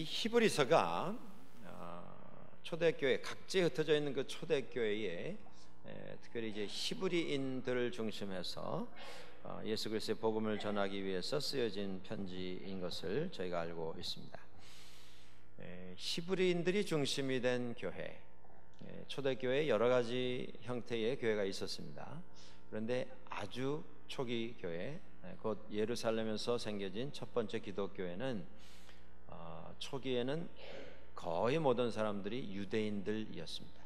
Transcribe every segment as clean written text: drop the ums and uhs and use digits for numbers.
히브리서가 초대교회 각지에 흩어져 있는 그 초대교회에 특별히 이제 히브리인들을 중심해서 예수 그리스도의 복음을 전하기 위해서 쓰여진 편지인 것을 저희가 알고 있습니다. 히브리인들이 중심이 된 교회, 초대교회에 여러 가지 형태의 교회가 있었습니다. 그런데 아주 초기 교회, 곧 예루살렘에서 생겨진 첫 번째 기독교회는 초기에는 거의 모든 사람들이 유대인들이었습니다.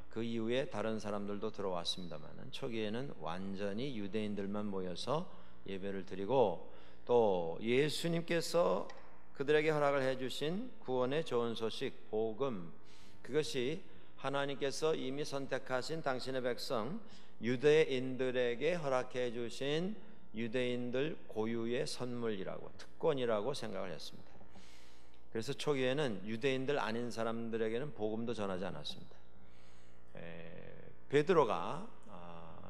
그 이후에 다른 사람들도 들어왔습니다만 초기에는 완전히 유대인들만 모여서 예배를 드리고, 또 예수님께서 그들에게 허락을 해주신 구원의 좋은 소식, 복음, 그것이 하나님께서 이미 선택하신 당신의 백성 유대인들에게 허락해 주신 유대인들 고유의 선물이라고, 특권이라고 생각을 했습니다. 그래서 초기에는 유대인들 아닌 사람들에게는 복음도 전하지 않았습니다. 베드로가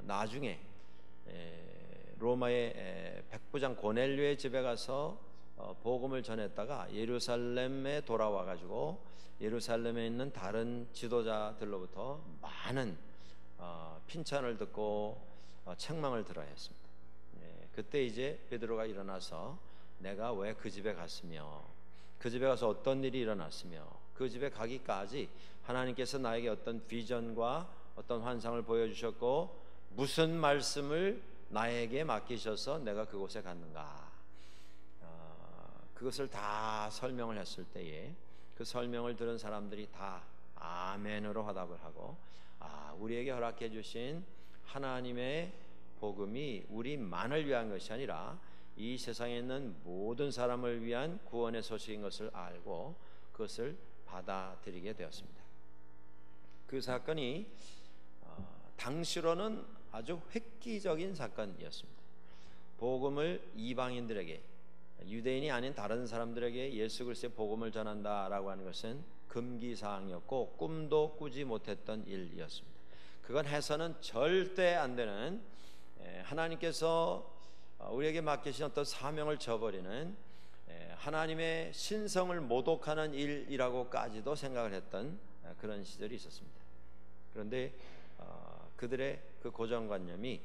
나중에 로마의 백부장 고넬료의 집에 가서 복음을 전했다가 예루살렘에 돌아와 가지고 예루살렘에 있는 다른 지도자들로부터 많은 핀찬을 듣고 책망을 들어야 했습니다. 그때 이제 베드로가 일어나서 내가 왜 그 집에 갔으며, 그 집에 가서 어떤 일이 일어났으며, 그 집에 가기까지 하나님께서 나에게 어떤 비전과 어떤 환상을 보여주셨고 무슨 말씀을 나에게 맡기셔서 내가 그곳에 갔는가, 그것을 다 설명을 했을 때에 그 설명을 들은 사람들이 다 아멘으로 화답을 하고, 우리에게 허락해 주신 하나님의 복음이 우리만을 위한 것이 아니라 이 세상에 있는 모든 사람을 위한 구원의 소식인 것을 알고 그것을 받아들이게 되었습니다. 그 사건이 당시로는 아주 획기적인 사건이었습니다. 복음을 이방인들에게, 유대인이 아닌 다른 사람들에게 예수 그리스도의 복음을 전한다라고 하는 것은 금기사항이었고 꿈도 꾸지 못했던 일이었습니다. 그건 해서는 절대 안 되는, 하나님께서 우리에게 맡기신 어떤 사명을 저버리는, 하나님의 신성을 모독하는 일이라고까지도 생각을 했던 그런 시절이 있었습니다. 그런데 그들의 그 고정관념이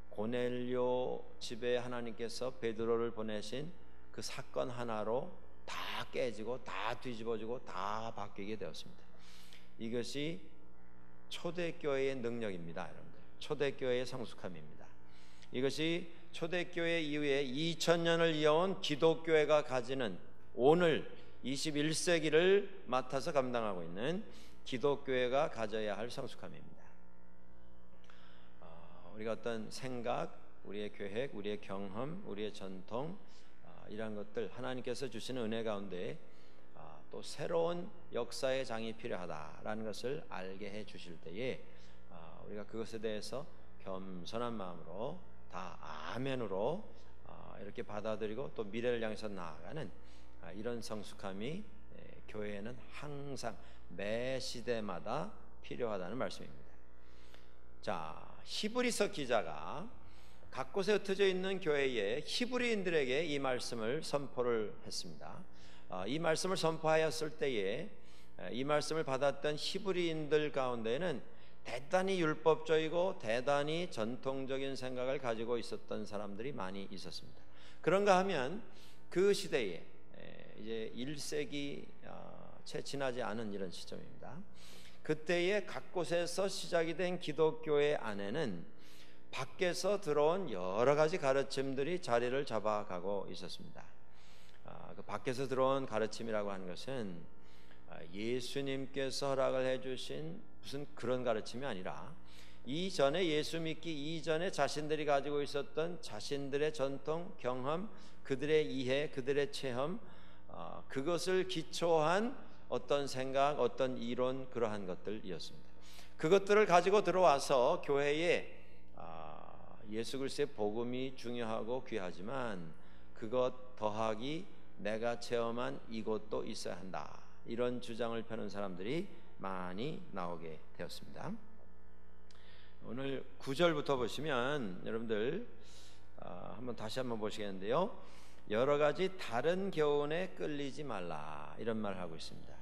고넬료 집에 하나님께서 베드로를 보내신 그 사건 하나로 다 깨지고 다 뒤집어지고 다 바뀌게 되었습니다. 이것이 초대교회의 능력입니다, 여러분들. 초대교회의 성숙함입니다. 이것이 초대교회 이후에 2000년을 이어온 기독교회가 가지는, 오늘 21세기를 맡아서 감당하고 있는 기독교회가 가져야 할 성숙함입니다. 우리가 어떤 생각, 우리의 계획, 우리의 경험, 우리의 전통, 이러한 것들 하나님께서 주시는 은혜 가운데 또 새로운 역사의 장이 필요하다라는 것을 알게 해 주실 때에 우리가 그것에 대해서 겸손한 마음으로 다 아멘으로 이렇게 받아들이고 또 미래를 향해서 나아가는 이런 성숙함이 교회에는 항상 매 시대마다 필요하다는 말씀입니다. 자, 히브리서 기자가 각 곳에 흩어져 있는 교회에 히브리인들에게 이 말씀을 선포를 했습니다. 이 말씀을 선포하였을 때에 이 말씀을 받았던 히브리인들 가운데는 대단히 율법적이고 대단히 전통적인 생각을 가지고 있었던 사람들이 많이 있었습니다. 그런가 하면 그 시대에 이제 1세기 채 지나지 않은 이런 시점입니다. 그때에 각 곳에서 시작이 된 기독교회 안에는 밖에서 들어온 여러 가지 가르침들이 자리를 잡아가고 있었습니다. 그 밖에서 들어온 가르침이라고 하는 것은 예수님께서 허락을 해주신 무슨 그런 가르침이 아니라 이전에 예수 믿기 이전에 자신들이 가지고 있었던 자신들의 전통, 경험, 그들의 이해, 그들의 체험, 그것을 기초한 어떤 생각, 어떤 이론, 그러한 것들이었습니다. 그것들을 가지고 들어와서 교회에 예수 그리스도의 복음이 중요하고 귀하지만 그것 더하기 내가 체험한 이것도 있어야 한다, 이런 주장을 펴는 사람들이 많이 나오게 되었습니다. 오늘 9절부터 보시면 여러분들 다시 한번 보시겠는데요. 여러 가지 다른 교훈에 끌리지 말라 이런 말을 하고 있습니다.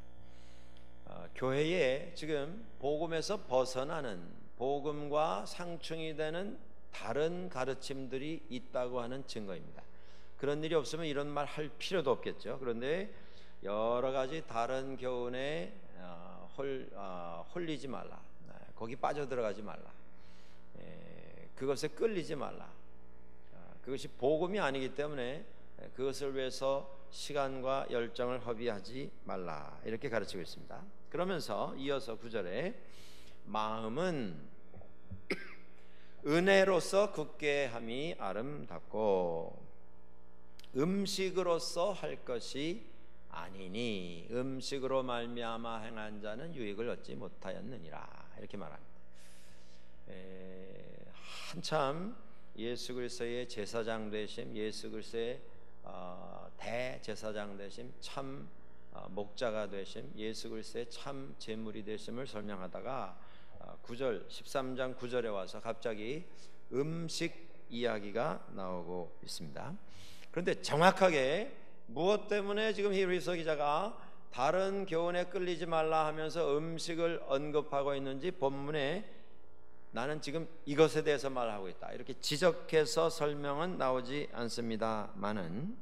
교회에 지금 복음에서 벗어나는 복음과 상충이 되는 다른 가르침들이 있다고 하는 증거입니다. 그런 일이 없으면 이런 말 할 필요도 없겠죠. 그런데 여러 가지 다른 교훈에 홀리지 말라, 거기 빠져들어가지 말라, 그것에 끌리지 말라. 그것이 복음이 아니기 때문에 그것을 위해서 시간과 열정을 허비하지 말라 이렇게 가르치고 있습니다. 그러면서 이어서 9절에 마음은 은혜로서 굳게 함이 아름답고 음식으로서 할 것이 아니니 음식으로 말미암아 행한 자는 유익을 얻지 못하였느니라 이렇게 말합니다. 한참 예수 그리스도의 제사장 되심, 예수 그리스도의 대제사장 되심, 참 목자가 되심, 예수 그리스도의 참 제물이 되심을 설명하다가 9절 13장 9절에 와서 갑자기 음식 이야기가 나오고 있습니다. 그런데 정확하게 무엇 때문에 지금 히브리서 기자가 다른 교훈에 끌리지 말라 하면서 음식을 언급하고 있는지 본문에 나는 지금 이것에 대해서 말하고 있다 이렇게 지적해서 설명은 나오지 않습니다만은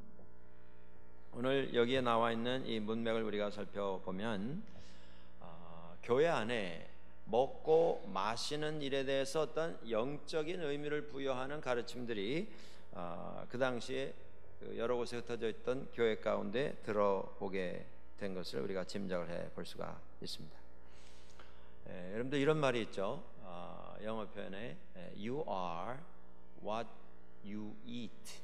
오늘 여기에 나와 있는 이 문맥을 우리가 살펴보면 교회 안에 먹고 마시는 일에 대해서 어떤 영적인 의미를 부여하는 가르침들이 그 당시에 여러 곳에 흩어져 있던 교회 가운데 들어오게 된 것을 우리가 짐작을 해 볼 수가 있습니다. 여러분들 이런 말이 있죠. 영어 표현에 You are what you eat.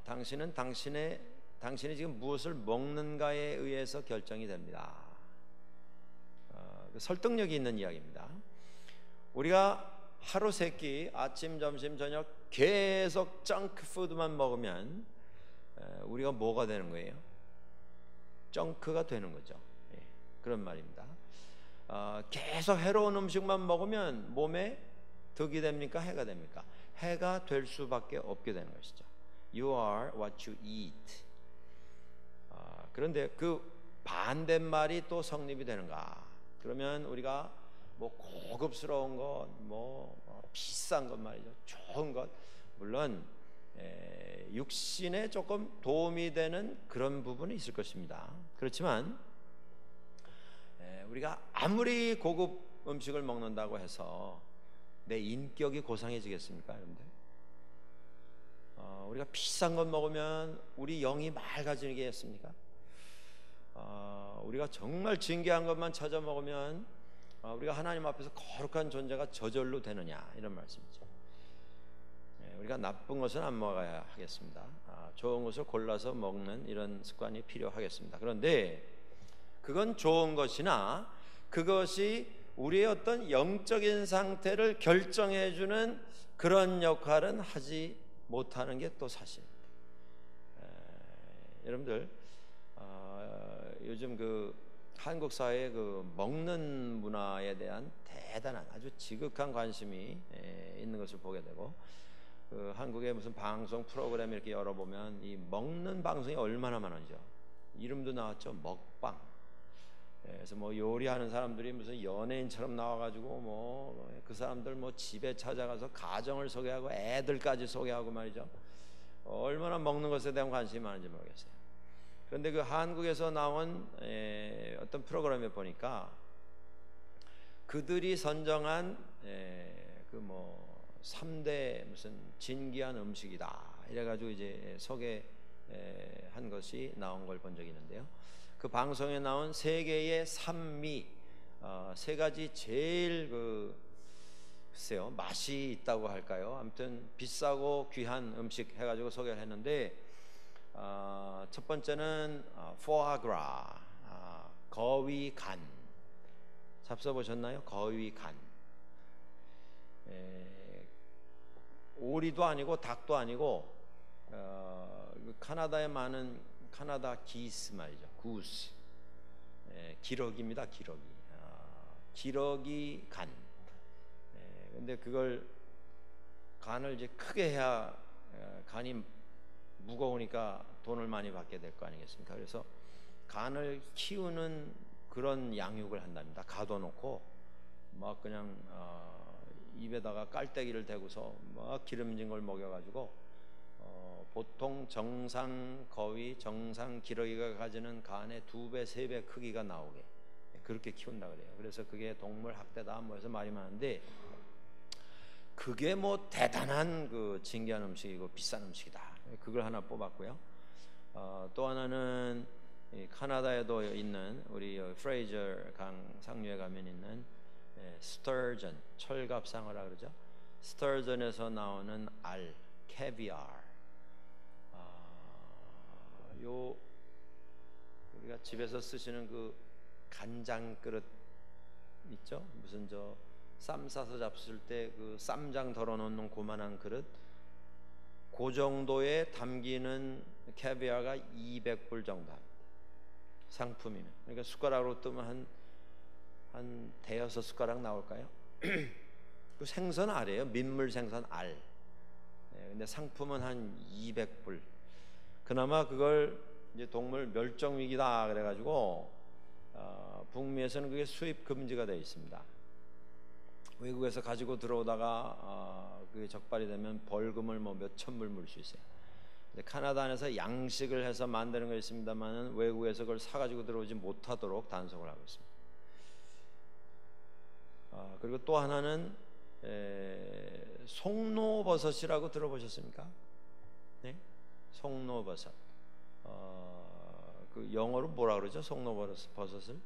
당신은 당신이 지금 무엇을 먹는가에 의해서 결정이 됩니다. 설득력이 있는 이야기입니다. 우리가 하루 세 끼 아침, 점심, 저녁 계속 정크푸드만 먹으면 우리가 뭐가 되는 거예요? 정크가 되는 거죠. 그런 말입니다. 계속 해로운 음식만 먹으면 몸에 덕이 됩니까? 해가 됩니까? 해가 될 수밖에 없게 되는 것이죠. You are what you eat. 그런데 그 반대말이 또 성립이 되는가? 그러면 우리가 뭐 고급스러운 것, 뭐 비싼 것 말이죠. 좋은 것, 물론 육신에 조금 도움이 되는 그런 부분이 있을 것입니다. 그렇지만 우리가 아무리 고급 음식을 먹는다고 해서 내 인격이 고상해지겠습니까, 여러분들? 우리가 비싼 것 먹으면 우리 영이 맑아지겠습니까? 우리가 정말 진귀한 것만 찾아 먹으면 우리가 하나님 앞에서 거룩한 존재가 저절로 되느냐 이런 말씀이죠. 우리가 나쁜 것은 안 먹어야 하겠습니다. 좋은 것을 골라서 먹는 이런 습관이 필요하겠습니다. 그런데 그건 좋은 것이나 그것이 우리의 어떤 영적인 상태를 결정해주는 그런 역할은 하지 못하는 게 또 사실입니다. 여러분들 요즘 그 한국 사회의 그 먹는 문화에 대한 대단한 아주 지극한 관심이 있는 것을 보게 되고 그 한국의 무슨 방송 프로그램 이렇게 열어보면 이 먹는 방송이 얼마나 많은지요. 이름도 나왔죠. 먹방. 그래서 뭐 요리하는 사람들이 무슨 연예인처럼 나와가지고 뭐 그 사람들 뭐 집에 찾아가서 가정을 소개하고 애들까지 소개하고 말이죠. 얼마나 먹는 것에 대한 관심이 많은지 모르겠어요. 그런데 그 한국에서 나온 어떤 프로그램에 보니까 그들이 선정한 그 뭐 3대 무슨 진귀한 음식이다 이래가지고 이제 소개한 것이 나온 걸 본 적이 있는데요. 그 방송에 나온 세계의 산미 세 가지 제일 글쎄요 맛이 있다고 할까요? 아무튼 비싸고 귀한 음식 해가지고 소개를 했는데 첫 번째는 포아그라 거위 간 잡숴보셨나요? 거위 간 오리도 아니고 닭도 아니고 카나다에 많은 카나다 기스 말이죠. 구스 기러기입니다. 기러기 간. 근데 그걸 간을 이제 크게 해야 간이 무거우니까 돈을 많이 받게 될 거 아니겠습니까? 그래서 간을 키우는 그런 양육을 한답니다. 가둬놓고 막 그냥 입에다가 깔때기를 대고서 막 기름진 걸 먹여가지고 보통 정상 거위, 정상 기러기가 가지는 간의 2배, 3배 크기가 나오게 그렇게 키운다 그래요. 그래서 그게 동물 학대다 뭐 해서 말이 많은데, 그게 뭐 대단한 그 진귀한 음식이고 비싼 음식이다. 그걸 하나 뽑았고요. 또 하나는 카나다에도 있는 우리 프레이저 강 상류에 가면 있는 스터전, 철갑상어라 그러죠. 스터전에서 나오는 알, 캐비알. 요 우리가 집에서 쓰시는 그 간장 그릇 있죠? 무슨 저 쌈 싸서 잡술 때 그 쌈장 덜어놓는 고만한 그릇, 그 정도에 담기는 캐비아가 200불 정도 합니다. 상품이면. 그러니까 숟가락으로 뜨면 한 대여섯 숟가락 나올까요? 그 생선 알이에요. 민물 생선 알. 근데 상품은 한 200불. 그나마 그걸 이제 동물 멸종 위기다 그래가지고 북미에서는 그게 수입 금지가 되어 있습니다. 외국에서 가지고 들어오다가 그게 적발이 되면 벌금을 뭐 몇천 불 물 수 있어요. 근데 카나다 안에서 양식을 해서 만드는 거 있습니다만은 외국에서 그걸 사가지고 들어오지 못하도록 단속을 하고 있습니다. 그리고 또 하나는 송로버섯이라고 들어보셨습니까? 네? 송로버섯. 그 영어로 뭐라 그러죠? 송로버섯을?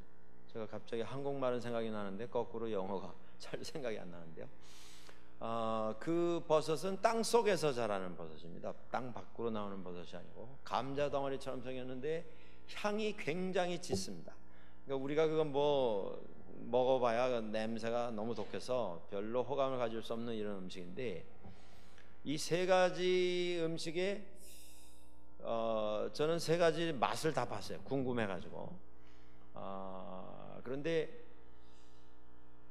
제가 갑자기 한국말은 생각이 나는데 거꾸로 영어가 잘 생각이 안 나는데요. 그 버섯은 땅 속에서 자라는 버섯입니다. 땅 밖으로 나오는 버섯이 아니고 감자 덩어리처럼 생겼는데 향이 굉장히 짙습니다. 그러니까 우리가 그건 뭐 먹어봐야 그 냄새가 너무 독해서 별로 호감을 가질 수 없는 이런 음식인데, 이 세 가지 음식에 저는 세 가지 맛을 다 봤어요. 궁금해가지고. 그런데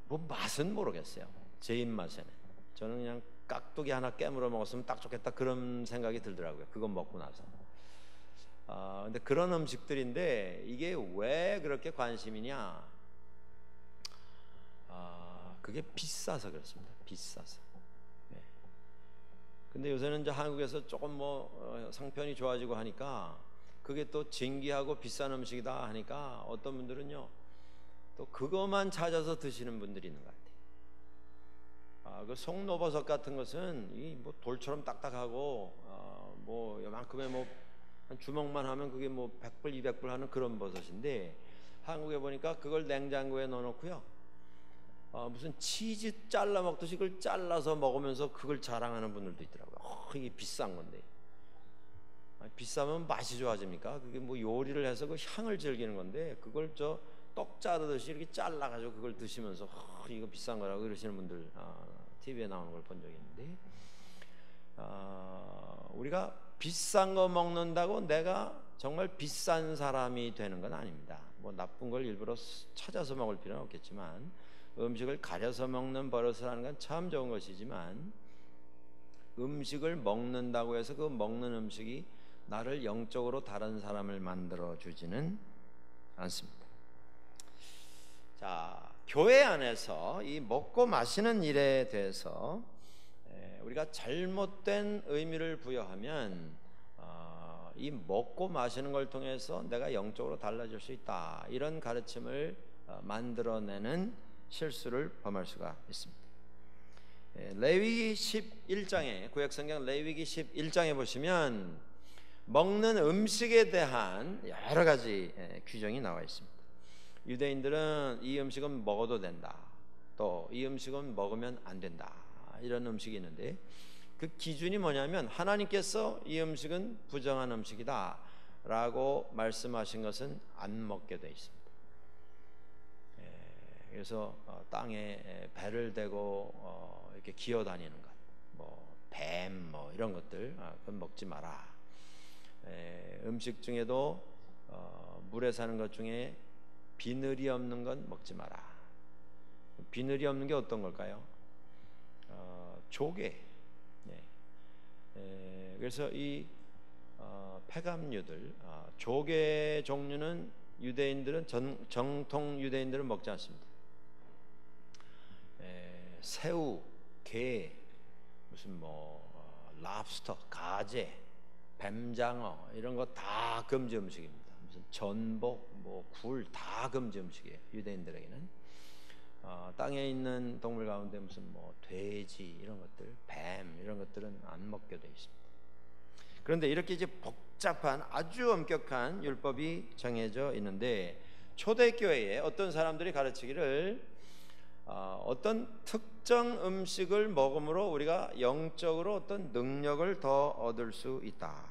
뭐 맛은 모르겠어요. 제 입맛에는. 저는 그냥 깍두기 하나 깨물어 먹었으면 딱 좋겠다 그런 생각이 들더라고요. 그거 먹고 나서. 근데 그런 음식들인데 이게 왜 그렇게 관심이냐? 그게 비싸서 그렇습니다. 비싸서. 네. 근데 요새는 이제 한국에서 조금 뭐 상편이 좋아지고 하니까 그게 또 진귀하고 비싼 음식이다 하니까 어떤 분들은요 또 그것만 찾아서 드시는 분들이 있는 것 같아요. 그 송로버섯 같은 것은 이 뭐 돌처럼 딱딱하고 뭐 요만큼의 뭐 한 주먹만 하면 그게 뭐 100불, 200불 하는 그런 버섯인데, 한국에 보니까 그걸 냉장고에 넣어놓고요. 무슨 치즈 잘라 먹듯이 그걸 잘라서 먹으면서 그걸 자랑하는 분들도 있더라고요. 이게 비싼 건데. 비싸면 맛이 좋아집니까? 그게 뭐 요리를 해서 그 향을 즐기는 건데 그걸 저 떡 자르듯이 이렇게 잘라가지고 그걸 드시면서 이거 비싼 거라고 그러시는 분들 TV에 나오는 걸 본 적이 있는데, 우리가 비싼 거 먹는다고 내가 정말 비싼 사람이 되는 건 아닙니다. 뭐 나쁜 걸 일부러 찾아서 먹을 필요는 없겠지만 음식을 가려서 먹는 버릇을 하는 건 참 좋은 것이지만, 음식을 먹는다고 해서 그 먹는 음식이 나를 영적으로 다른 사람을 만들어 주지는 않습니다. 자, 교회 안에서 이 먹고 마시는 일에 대해서 우리가 잘못된 의미를 부여하면 이 먹고 마시는 걸 통해서 내가 영적으로 달라질 수 있다, 이런 가르침을 만들어내는 실수를 범할 수가 있습니다. 레위기 11장에, 구약성경 레위기 11장에 보시면 먹는 음식에 대한 여러 가지 규정이 나와 있습니다. 유대인들은 이 음식은 먹어도 된다, 또 이 음식은 먹으면 안 된다, 이런 음식이 있는데 그 기준이 뭐냐면 하나님께서 이 음식은 부정한 음식이다 라고 말씀하신 것은 안 먹게 돼 있습니다. 그래서 땅에 배를 대고 이렇게 기어다니는 것, 뭐 뱀 뭐 이런 것들 그건 먹지 마라. 음식 중에도 물에 사는 것 중에 비늘이 없는 건 먹지 마라. 비늘이 없는 게 어떤 걸까요? 조개. 그래서 이 폐감류들, 조개 종류는 유대인들은 정통 유대인들은 먹지 않습니다. 새우, 게, 무슨 랍스터, 가재, 뱀장어 이런 거 다 금지 음식입니다. 무슨 전복, 굴 다 금지 음식이에요. 유대인들에게는. 땅에 있는 동물 가운데 무슨 돼지 이런 것들, 뱀 이런 것들은 안 먹게 돼 있습니다. 그런데 이렇게 이제 복잡한 아주 엄격한 율법이 정해져 있는데, 초대교회에 어떤 사람들이 가르치기를 어떤 특정 음식을 먹음으로 우리가 영적으로 어떤 능력을 더 얻을 수 있다.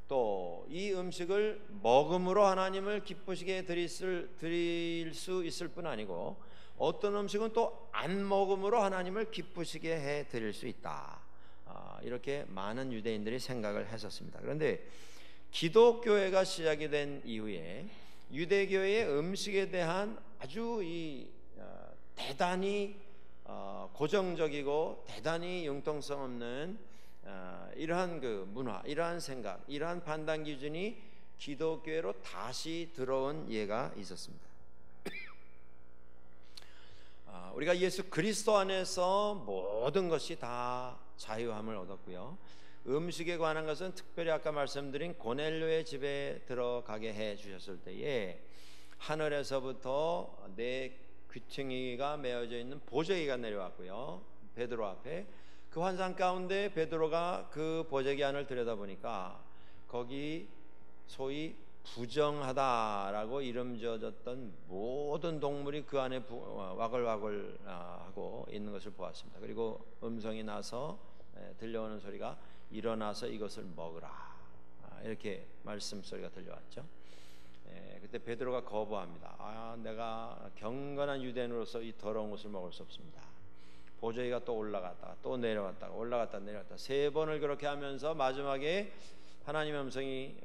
또 이 음식을 먹음으로 하나님을 기쁘시게 드릴 수 있을 뿐 아니고, 어떤 음식은 또 안 먹음으로 하나님을 기쁘시게 해 드릴 수 있다. 이렇게 많은 유대인들이 생각을 했었습니다. 그런데 기독교회가 시작이 된 이후에 유대교회의 음식에 대한 아주 대단히 고정적이고 대단히 융통성 없는 이러한 그 문화, 이러한 생각, 이러한 판단 기준이 기독교회로 다시 들어온 예가 있었습니다. 우리가 예수 그리스도 안에서 모든 것이 다 자유함을 얻었고요. 음식에 관한 것은 특별히 아까 말씀드린 고넬료의 집에 들어가게 해 주셨을 때에 하늘에서부터 네 귀퉁이가 메어져 있는 보재기가 내려왔고요. 베드로 앞에 그 환상 가운데 베드로가 그 보재기 안을 들여다보니까 거기 소위 부정하다라고 이름 지어졌던 모든 동물이 그 안에 와글와글 하고 있는 것을 보았습니다. 그리고 음성이 나서 들려오는 소리가 일어나서 이것을 먹으라, 이렇게 말씀소리가 들려왔죠. 그때 베드로가 거부합니다. 내가 경건한 유대인으로서 이 더러운 것을 먹을 수 없습니다. 보저기가 또 올라갔다가 또 내려갔다가 올라갔다 내려갔다 3번을 그렇게 하면서 마지막에 하나님의 음성이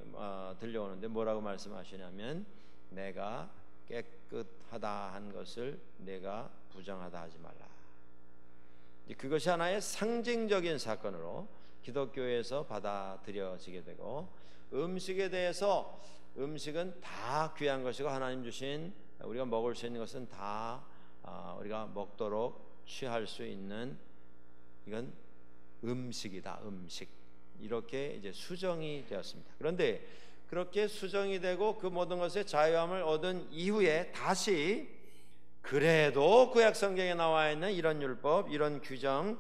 들려오는데 뭐라고 말씀하시냐면, 내가 깨끗하다 한 것을 내가 부정하다 하지 말라. 그것이 하나의 상징적인 사건으로 기독교에서 받아들여지게 되고, 음식에 대해서 음식은 다 귀한 것이고 하나님 주신 우리가 먹을 수 있는 것은 다 우리가 먹도록 취할 수 있는, 이건 음식이다, 음식. 이렇게 이제 수정이 되었습니다. 그런데 그렇게 수정이 되고 그 모든 것에 자유함을 얻은 이후에 다시 그래도 구약 성경에 나와 있는 이런 율법, 이런 규정,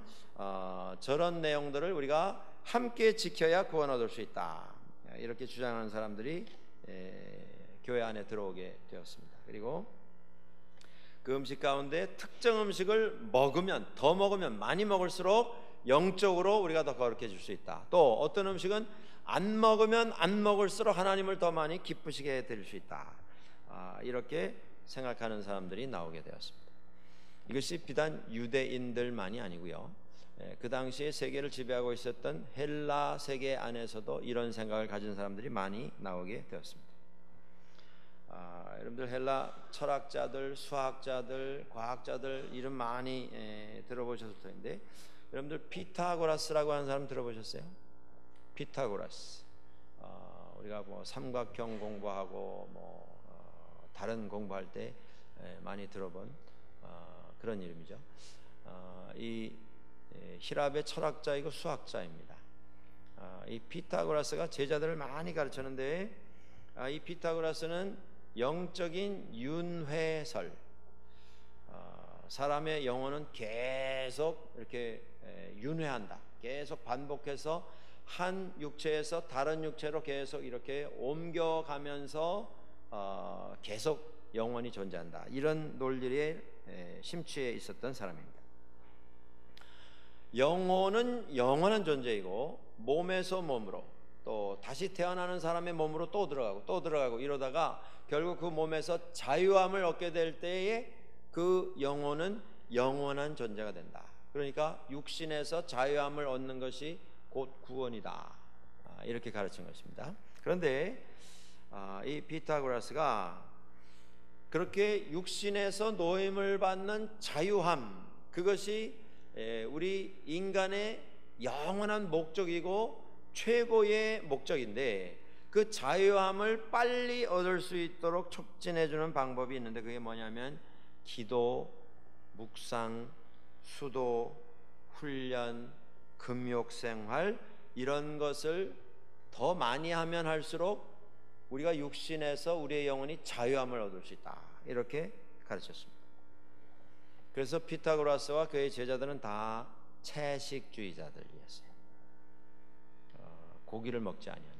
저런 내용들을 우리가 함께 지켜야 구원 얻을 수 있다. 이렇게 주장하는 사람들이 교회 안에 들어오게 되었습니다. 그리고 그 음식 가운데 특정 음식을 먹으면, 더 먹으면, 많이 먹을수록 영적으로 우리가 더 거룩해질 수 있다. 또 어떤 음식은 안 먹으면 안 먹을수록 하나님을 더 많이 기쁘시게 해드릴 수 있다. 이렇게 생각하는 사람들이 나오게 되었습니다. 이것이 비단 유대인들만이 아니고요, 그 당시에 세계를 지배하고 있었던 헬라 세계 안에서도 이런 생각을 가진 사람들이 많이 나오게 되었습니다. 여러분들 헬라 철학자들, 수학자들, 과학자들 이름 많이 들어보셨을 텐데, 여러분들 피타고라스라고 하는 사람 들어보셨어요? 피타고라스. 우리가 삼각형 공부하고 다른 공부할 때 많이 들어본 그런 이름이죠. 이 히랍의 철학자이고 수학자입니다. 이 피타고라스가 제자들을 많이 가르쳤는데, 이 피타고라스는 영적인 윤회설, 사람의 영혼은 계속 이렇게 윤회한다, 계속 반복해서 한 육체에서 다른 육체로 계속 이렇게 옮겨가면서 계속 영혼이 존재한다, 이런 논리에 심취해 있었던 사람입니다. 영혼은 영원한 존재이고 몸에서 몸으로 또 다시 태어나는 사람의 몸으로 또 들어가고 이러다가 결국 그 몸에서 자유함을 얻게 될 때에 그 영혼은 영원한 존재가 된다. 그러니까 육신에서 자유함을 얻는 것이 곧 구원이다, 이렇게 가르친 것입니다. 그런데 이 피타고라스가 그렇게 육신에서 노임을 받는 자유함, 그것이 우리 인간의 영원한 목적이고 최고의 목적인데 그 자유함을 빨리 얻을 수 있도록 촉진해 주는 방법이 있는데 그게 뭐냐면 기도, 묵상, 수도, 훈련, 금욕생활 이런 것을 더 많이 하면 할수록 우리가 육신에서 우리의 영혼이 자유함을 얻을 수 있다 이렇게 가르쳤습니다. 그래서 피타고라스와 그의 제자들은 다 채식주의자들이었어요. 고기를 먹지 아니하는.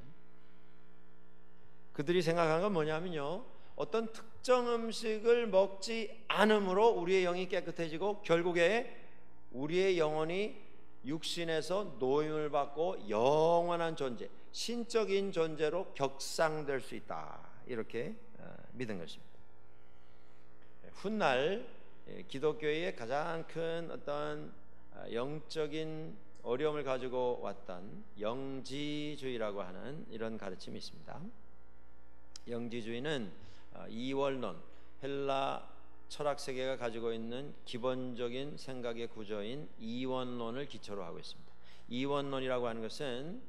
그들이 생각한 건 뭐냐면요, 어떤 특정 음식을 먹지 않음으로 우리의 영이 깨끗해지고 결국에 우리의 영혼이 육신에서 노임을 받고 영원한 존재, 신적인 존재로 격상될 수 있다 이렇게 믿은 것입니다. 훗날 기독교의 가장 큰 어떤 영적인 어려움을 가지고 왔던 영지주의라고 하는 이런 가르침이 있습니다. 영지주의는 이원론, 헬라 철학 세계가 가지고 있는 기본적인 생각의 구조인 이원론을 기초로 하고 있습니다. 이원론이라고 하는 것은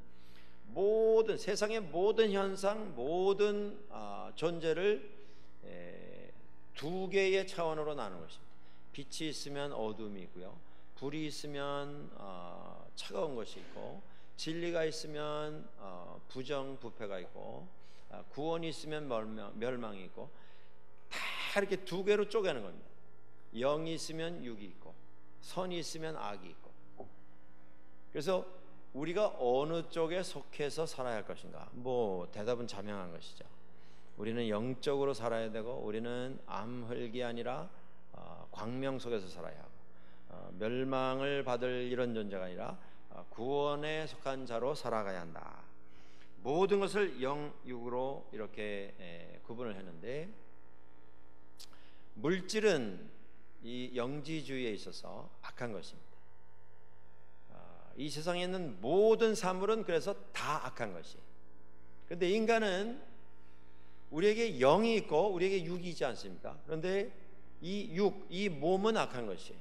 모든 세상의 모든 현상, 모든 존재를 두 개의 차원으로 나누는 것입니다. 빛이 있으면 어둠이 있고요, 불이 있으면 차가운 것이 있고, 진리가 있으면 부정부패가 있고, 구원이 있으면 멸망이 있고, 다 이렇게 두 개로 쪼개는 겁니다. 영이 있으면 육이 있고, 선이 있으면 악이 있고. 그래서 우리가 어느 쪽에 속해서 살아야 할 것인가? 대답은 자명한 것이죠. 우리는 영적으로 살아야 되고, 우리는 암흑이 아니라 광명 속에서 살아야 하고, 멸망을 받을 이런 존재가 아니라 구원에 속한 자로 살아가야 한다. 모든 것을 영, 육으로 이렇게 구분을 했는데, 물질은 이 영지주의에 있어서 악한 것입니다. 이 세상에 있는 모든 사물은 그래서 다 악한 것이. 그런데 인간은 우리에게 영이 있고 우리에게 육이 있지 않습니까? 그런데 이 육, 이 몸은 악한 것이.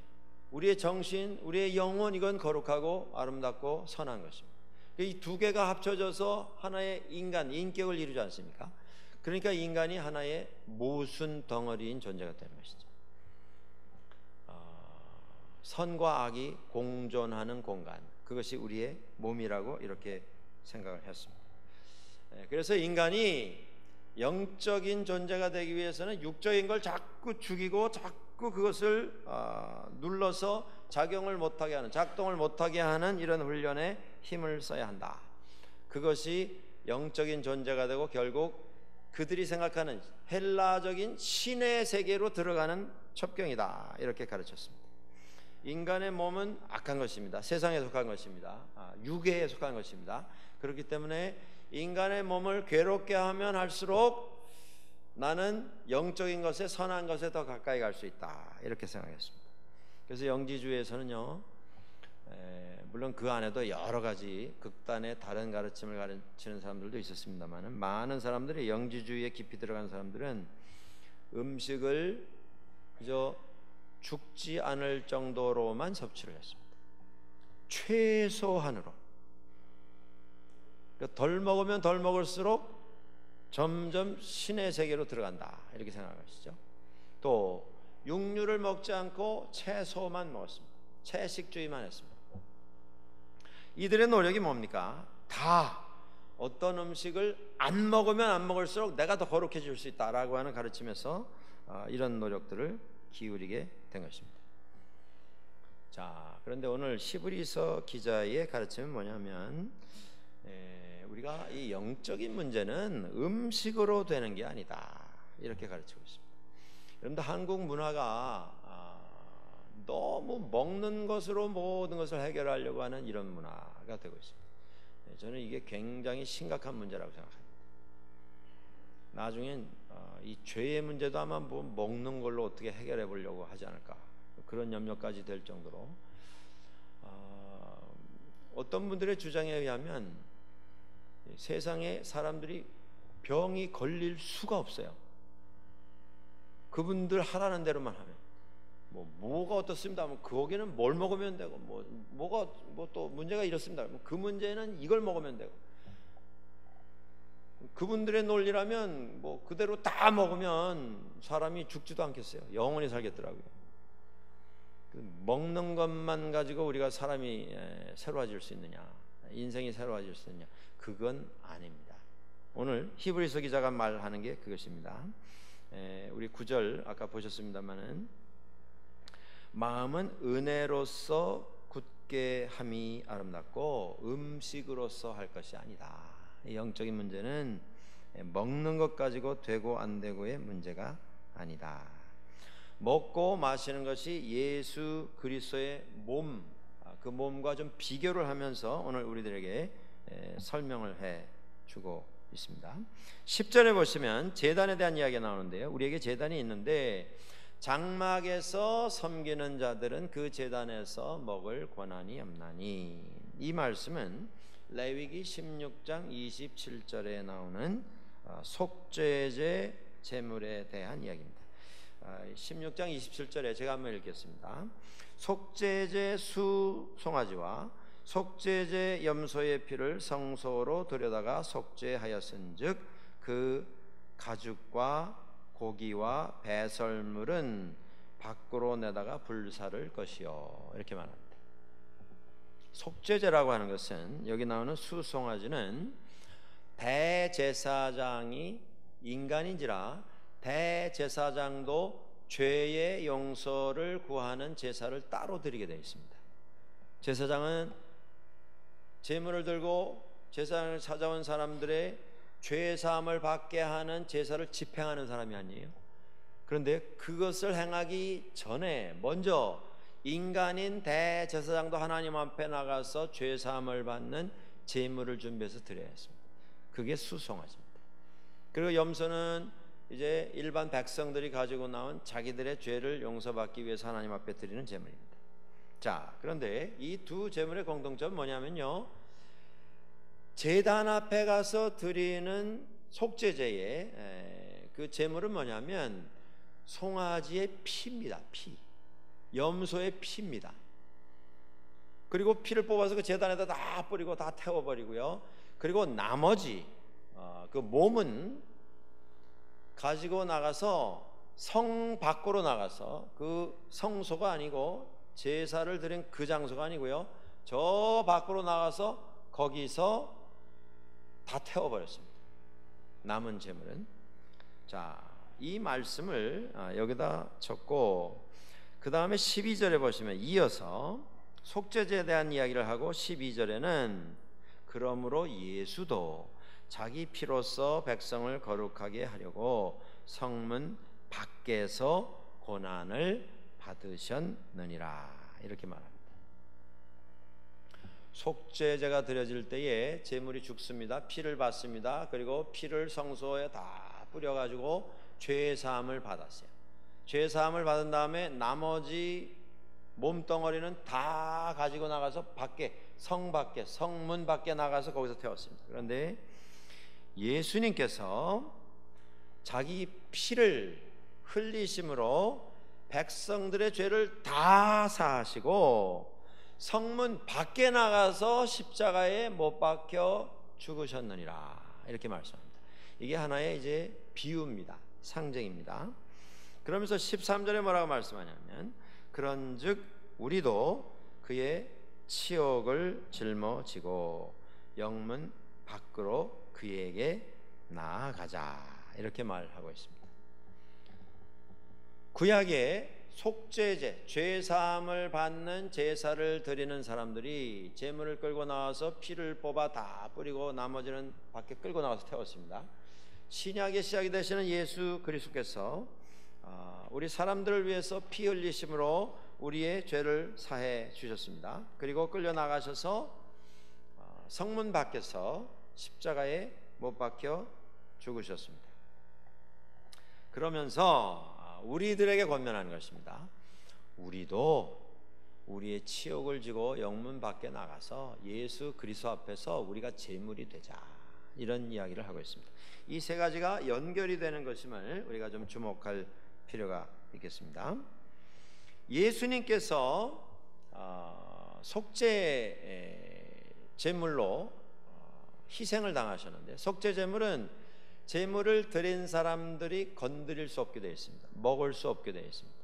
우리의 정신, 우리의 영혼, 이건 거룩하고 아름답고 선한 것입니다. 이 두 개가 합쳐져서 하나의 인간, 인격을 이루지 않습니까? 그러니까 인간이 하나의 모순 덩어리인 존재가 되는 것이죠. 선과 악이 공존하는 공간, 그것이 우리의 몸이라고 이렇게 생각을 했습니다. 그래서 인간이 영적인 존재가 되기 위해서는 육적인 걸 자꾸 죽이고 자꾸 그것을 눌러서 작용을 못하게 하는, 작동을 못하게 하는 이런 훈련에 힘을 써야 한다. 그것이 영적인 존재가 되고 결국 그들이 생각하는 헬라적인 신의 세계로 들어가는 첩경이다 이렇게 가르쳤습니다. 인간의 몸은 악한 것입니다. 세상에 속한 것입니다. 육에 속한 것입니다. 그렇기 때문에 인간의 몸을 괴롭게 하면 할수록 나는 영적인 것에, 선한 것에 더 가까이 갈 수 있다 이렇게 생각했습니다. 그래서 영지주의에서는요, 물론 그 안에도 여러 가지 극단의 다른 가르침을 가르치는 사람들도 있었습니다만, 많은 사람들이 영지주의에 깊이 들어간 사람들은 음식을 그저 죽지 않을 정도로만 섭취를 했습니다. 최소한으로. 그러니까 덜 먹으면 덜 먹을수록 점점 신의 세계로 들어간다 이렇게 생각하는 것이죠. 또 육류를 먹지 않고 채소만 먹었습니다. 채식주의만 했습니다. 이들의 노력이 뭡니까? 다 어떤 음식을 안 먹으면 안 먹을수록 내가 더 거룩해질 수 있다라고 하는 가르침에서 이런 노력들을 기울이게 된 것입니다. 자, 그런데 오늘 히브리서 기자의 가르침은 뭐냐면, 우리가 이 영적인 문제는 음식으로 되는 게 아니다 이렇게 가르치고 있습니다. 여러분들, 한국 문화가 너무 먹는 것으로 모든 것을 해결하려고 하는 이런 문화가 되고 있습니다. 저는 이게 굉장히 심각한 문제라고 생각합니다. 나중엔 이 죄의 문제도 아마 먹는 걸로 어떻게 해결해 보려고 하지 않을까, 그런 염려까지 될 정도로 어떤 분들의 주장에 의하면 세상에 사람들이 병이 걸릴 수가 없어요. 그분들 하라는 대로만 하면. 뭐가 어떻습니다 하면 거기는 뭘 먹으면 되고 뭐가 또 문제가 이렇습니다 하면 그 문제는 이걸 먹으면 되고, 그분들의 논리라면 그대로 다 먹으면 사람이 죽지도 않겠어요. 영원히 살겠더라고요. 먹는 것만 가지고 우리가 사람이 새로워질 수 있느냐, 인생이 새로워질 수 있느냐, 그건 아닙니다. 오늘 히브리서 기자가 말하는 게 그것입니다. 우리 9절 아까 보셨습니다마는 마음은 은혜로서 굳게 함이 아름답고 음식으로서 할 것이 아니다. 영적인 문제는 먹는 것 가지고 되고 안 되고의 문제가 아니다. 먹고 마시는 것이 예수 그리스도의 몸, 그 몸과 좀 비교를 하면서 오늘 우리들에게 설명을 해주고 있습니다. 10절에 보시면 제단에 대한 이야기가 나오는데요. 우리에게 제단이 있는데 장막에서 섬기는 자들은 그 제단에서 먹을 권한이 없나니, 이 말씀은 레위기 16장 27절에 나오는 속죄제 제물에 대한 이야기입니다. 16장 27절에 제가 한번 읽겠습니다. 속죄제 수 송아지와 속죄제 염소의 피를 성소로 들여다가 속죄하였은즉 그 가죽과 고기와 배설물은 밖으로 내다가 불사를 것이요, 이렇게 말합니다. 속죄제라고 하는 것은, 여기 나오는 수송아지는 대제사장이 인간인지라 대제사장도 죄의 용서를 구하는 제사를 따로 드리게 되어 있습니다. 제사장은 제물을 들고 제사장을 찾아온 사람들의 죄 사함을 받게 하는 제사를 집행하는 사람이 아니에요. 그런데 그것을 행하기 전에 먼저 인간인 대제사장도 하나님 앞에 나가서 죄 사함을 받는 제물을 준비해서 드려야 했습니다. 그게 수송아지입니다. 그리고 염소는 이제 일반 백성들이 가지고 나온 자기들의 죄를 용서받기 위해서 하나님 앞에 드리는 제물입니다. 자, 그런데 이 두 제물의 공통점은 뭐냐면요, 제단 앞에 가서 드리는 속죄제의 그 제물은 뭐냐면 송아지의 피입니다. 피, 염소의 피입니다. 그리고 피를 뽑아서 그 제단에다 다 뿌리고 다 태워버리고요. 그리고 나머지 그 몸은 가지고 나가서 성 밖으로 나가서, 그 성소가 아니고 제사를 드린 그 장소가 아니고요, 저 밖으로 나가서 거기서 다 태워버렸습니다. 남은 제물은. 자, 이 말씀을 여기다 적고 그 다음에 12절에 보시면 이어서 속죄제에 대한 이야기를 하고 12절에는 그러므로 예수도 자기 피로써 백성을 거룩하게 하려고 성문 밖에서 고난을 받으셨느니라, 이렇게 말합니다. 속죄제가 드려질 때에 제물이 죽습니다. 피를 받습니다. 그리고 피를 성소에 다 뿌려가지고 죄사함을 받았어요. 죄사함을 받은 다음에 나머지 몸덩어리는 다 가지고 나가서 밖에, 성 밖에, 성문 밖에 나가서 거기서 태웠습니다. 그런데 예수님께서 자기 피를 흘리심으로 백성들의 죄를 다 사하시고 성문 밖에 나가서 십자가에 못 박혀 죽으셨느니라, 이렇게 말씀합니다. 이게 하나의 이제 비유입니다. 상징입니다. 그러면서 13절에 뭐라고 말씀하냐면 그런즉 우리도 그의 치욕을 짊어지고 영문 밖으로 그에게 나아가자, 이렇게 말하고 있습니다. 구약의 속죄제, 죄사함을 받는 제사를 드리는 사람들이 제물을 끌고 나와서 피를 뽑아 다 뿌리고 나머지는 밖에 끌고 나와서 태웠습니다. 신약의 시작이 되시는 예수 그리스도께서 우리 사람들을 위해서 피 흘리심으로 우리의 죄를 사해 주셨습니다. 그리고 끌려 나가셔서 성문 밖에서 십자가에 못 박혀 죽으셨습니다. 그러면서 우리들에게 권면하는 것입니다. 우리도 우리의 치욕을 지고 영문 밖에 나가서 예수 그리스도 앞에서 우리가 제물이 되자, 이런 이야기를 하고 있습니다. 이 세 가지가 연결이 되는 것임을 우리가 좀 주목할 필요가 있겠습니다. 예수님께서 속죄 제물로 희생을 당하셨는데, 속죄 제물은 제물을 드린 사람들이 건드릴 수 없게 되어 있습니다. 먹을 수 없게 되어 있습니다.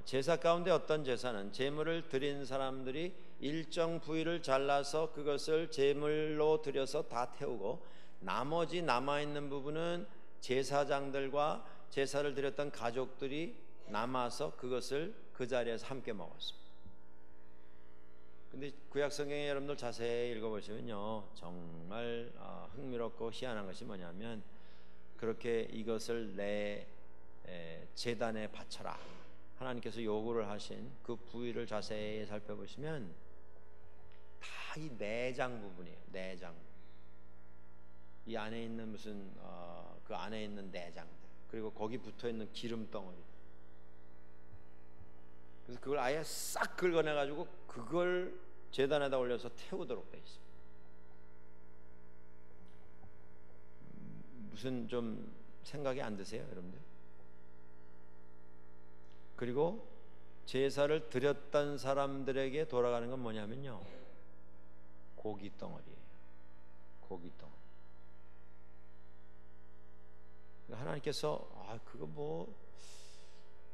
제사 가운데 어떤 제사는 제물을 드린 사람들이 일정 부위를 잘라서 그것을 제물로 드려서 다 태우고, 나머지 남아있는 부분은 제사장들과 제사를 드렸던 가족들이 남아서 그것을 그 자리에서 함께 먹었습니다. 근데 구약 성경에 여러분들 자세히 읽어보시면요, 정말 흥미롭고 희한한 것이 뭐냐면, 그렇게 이것을 내 제단에 바쳐라 하나님께서 요구를 하신 그 부위를 자세히 살펴보시면 다 이 내장 부분이에요. 내장. 이 안에 있는 무슨 그 안에 있는 내장들, 그리고 거기 붙어 있는 기름 덩어리. 그래서 그걸 아예 싹 긁어내 가지고 그걸 제단에다 올려서 태우도록 돼 있습니다. 무슨 좀 생각이 안 드세요, 여러분들? 그리고 제사를 드렸던 사람들에게 돌아가는 건 뭐냐면요, 고기 덩어리예요. 고기 덩어리. 하나님께서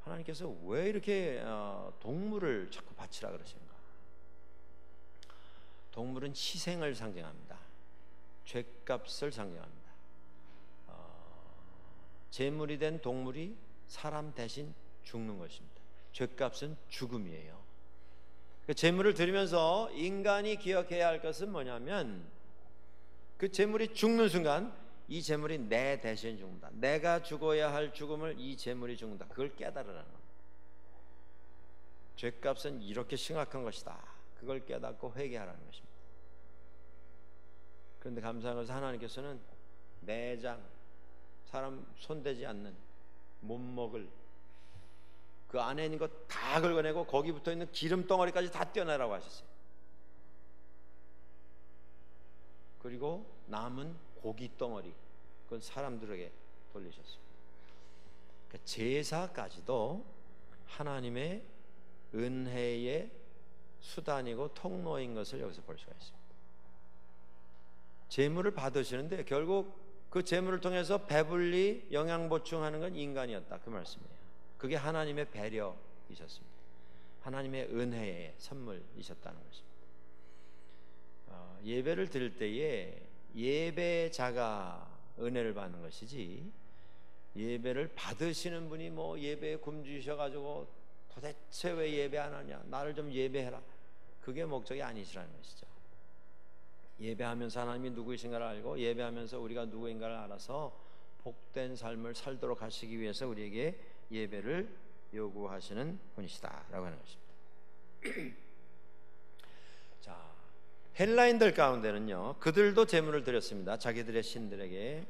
하나님께서 왜 이렇게 동물을 자꾸 바치라 그러시는가? 동물은 희생을 상징합니다. 죗값을 상징합니다. 제물이 된 동물이 사람 대신 죽는 것입니다. 죗값은 죽음이에요. 제물을 드리면서 인간이 기억해야 할 것은 뭐냐면, 그 제물이 죽는 순간 이 제물이 내 대신 죽는다. 내가 죽어야 할 죽음을 이 제물이 죽는다. 그걸 깨달으라는 겁니다. 죗값은 이렇게 심각한 것이다. 그걸 깨닫고 회개하라는 것입니다. 그런데 감사한 것은 하나님께서는 내장, 사람 손대지 않는, 못 먹을, 그 안에 있는 거 다 긁어내고 거기 붙어 있는 기름 덩어리까지 다 떼어내라고 하셨어요. 그리고 남은 고기 덩어리, 그건 사람들에게 돌리셨습니다. 그러니까 제사까지도 하나님의 은혜의 수단이고 통로인 것을 여기서 볼 수가 있습니다. 제물을 받으시는데 결국 그 제물을 통해서 배불리 영양 보충하는 건 인간이었다, 그 말씀이에요. 그게 하나님의 배려이셨습니다. 하나님의 은혜의 선물이셨다는 것입니다. 예배를 드릴 때에 예배자가 은혜를 받는 것이지, 예배를 받으시는 분이 뭐 예배에 굶주셔가지고 도대체 왜 예배 안 하냐, 나를 좀 예배해라, 그게 목적이 아니시라는 것이죠. 예배하면서 하나님이 누구이신가를 알고, 예배하면서 우리가 누구인가를 알아서 복된 삶을 살도록 하시기 위해서 우리에게 예배를 요구하시는 분이시다라고 하는 것입니다. 자, 헬라인들 가운데는요, 그들도 제물을 드렸습니다. 자기들의 신들에게.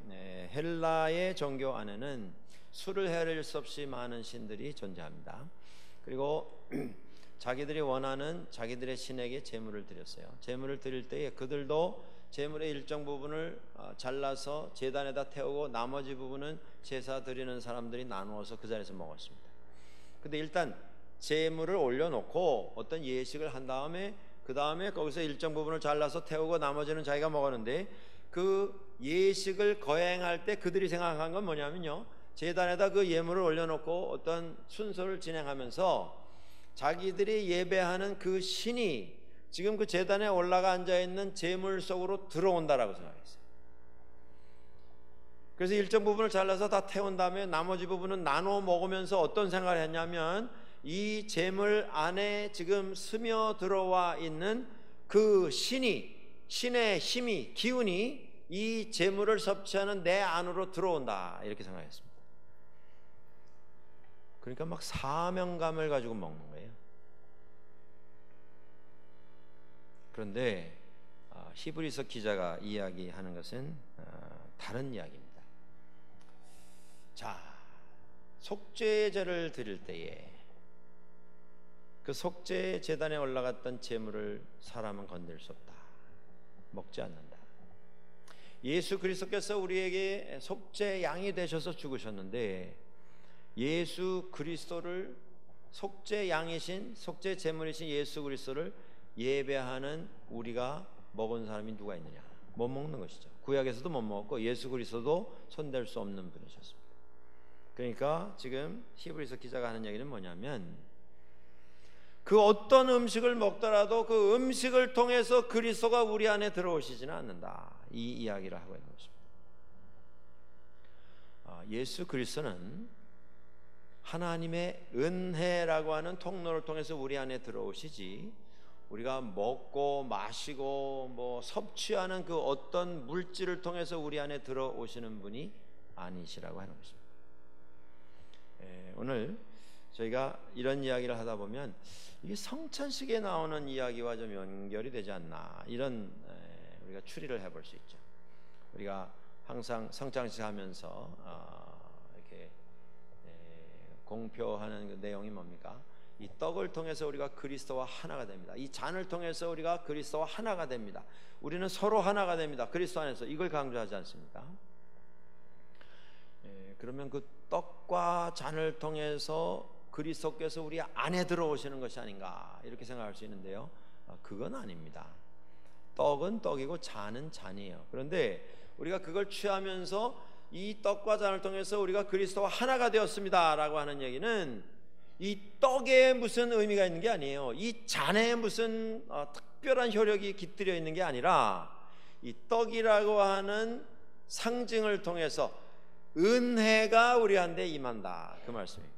헬라의 종교 안에는 수를 헤아릴 수 없이 많은 신들이 존재합니다. 그리고 자기들이 원하는 자기들의 신에게 제물을 드렸어요. 제물을 드릴 때에 그들도 제물의 일정 부분을 잘라서 제단에다 태우고, 나머지 부분은 제사 드리는 사람들이 나누어서 그 자리에서 먹었습니다. 근데 일단 제물을 올려놓고 어떤 예식을 한 다음에, 그 다음에 거기서 일정 부분을 잘라서 태우고 나머지는 자기가 먹었는데, 그 예식을 거행할 때 그들이 생각한 건 뭐냐면요, 제단에다 그 예물을 올려놓고 어떤 순서를 진행하면서 자기들이 예배하는 그 신이 지금 그 제단에 올라가 앉아있는 제물 속으로 들어온다라고 생각했어요. 그래서 일정 부분을 잘라서 다 태운 다음에 나머지 부분은 나눠 먹으면서 어떤 생각을 했냐면, 이 제물 안에 지금 스며 들어와 있는 그 신의 힘이, 기운이 이 제물을 섭취하는 내 안으로 들어온다, 이렇게 생각했습니다. 그러니까 막 사명감을 가지고 먹는 거예요. 그런데 히브리서 기자가 이야기하는 것은 다른 이야기입니다. 자, 속죄제를 드릴 때에 그 속죄 제단에 올라갔던 제물을 사람은 건들 수 없다, 먹지 않는다. 예수 그리스도께서 우리에게 속죄 양이 되셔서 죽으셨는데, 예수 그리스도를 속죄 양이신 속죄 제물이신 예수 그리스도를 예배하는 우리가 먹은 사람이 누가 있느냐? 못 먹는 것이죠. 구약에서도 못 먹었고 예수 그리스도도 손댈 수 없는 분이셨습니다. 그러니까 지금 히브리서 기자가 하는 얘기는 뭐냐면 그 어떤 음식을 먹더라도 그 음식을 통해서 그리스도가 우리 안에 들어오시지는 않는다. 이 이야기를 하고 있는 것입니다. 예수 그리스도는 하나님의 은혜라고 하는 통로를 통해서 우리 안에 들어오시지 우리가 먹고 마시고 뭐 섭취하는 그 어떤 물질을 통해서 우리 안에 들어오시는 분이 아니시라고 하는 것입니다. 오늘 저희가 이런 이야기를 하다 보면 이게 성찬식에 나오는 이야기와 좀 연결이 되지 않나 이런 우리가 추리를 해볼 수 있죠. 우리가 항상 성찬식 하면서 이렇게 공표하는 그 내용이 뭡니까? 이 떡을 통해서 우리가 그리스도와 하나가 됩니다. 이 잔을 통해서 우리가 그리스도와 하나가 됩니다. 우리는 서로 하나가 됩니다. 그리스도 안에서. 이걸 강조하지 않습니까? 그러면 그 떡과 잔을 통해서 그리스도께서 우리 안에 들어오시는 것이 아닌가 이렇게 생각할 수 있는데요. 그건 아닙니다. 떡은 떡이고 잔은 잔이에요. 그런데 우리가 그걸 취하면서 이 떡과 잔을 통해서 우리가 그리스도와 하나가 되었습니다 라고 하는 얘기는 이 떡에 무슨 의미가 있는 게 아니에요. 이 잔에 무슨 특별한 효력이 깃들여 있는 게 아니라 이 떡이라고 하는 상징을 통해서 은혜가 우리한테 임한다 그 말씀입니다.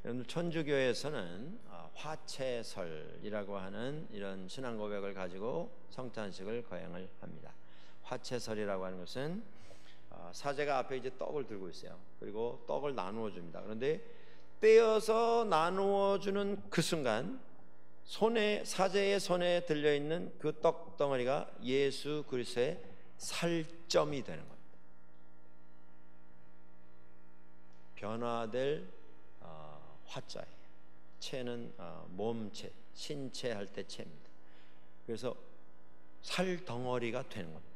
여러분들 천주교에서는 화채설이라고 하는 이런 신앙 고백을 가지고 성찬식을 거행을 합니다. 화채설이라고 하는 것은 사제가 앞에 이제 떡을 들고 있어요. 그리고 떡을 나누어 줍니다. 그런데 떼어서 나누어 주는 그 순간 사제의 손에 들려 있는 그 떡 덩어리가 예수 그리스도의 살점이 되는 겁니다. 변화될 화자예요. 채는 몸체, 신체 할 때 채입니다. 그래서 살 덩어리가 되는 겁니다.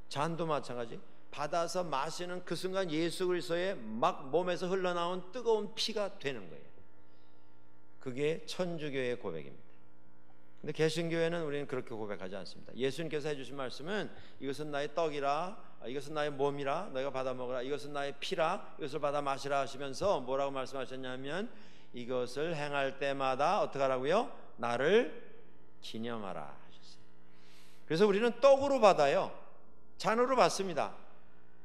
잔도 마찬가지. 받아서 마시는 그 순간 예수 그리스도의 막 몸에서 흘러나온 뜨거운 피가 되는 거예요. 그게 천주교의 고백입니다. 근데 개신교회는 우리는 그렇게 고백하지 않습니다. 예수님께서 해주신 말씀은 이것은 나의 떡이라, 이것은 나의 몸이라, 너희가 받아 먹으라, 이것은 나의 피라, 이것을 받아 마시라 하시면서 뭐라고 말씀하셨냐면 이것을 행할 때마다 어떻게 하라고요? 나를 기념하라 하셨어요. 그래서 우리는 떡으로 받아요. 잔으로 받습니다.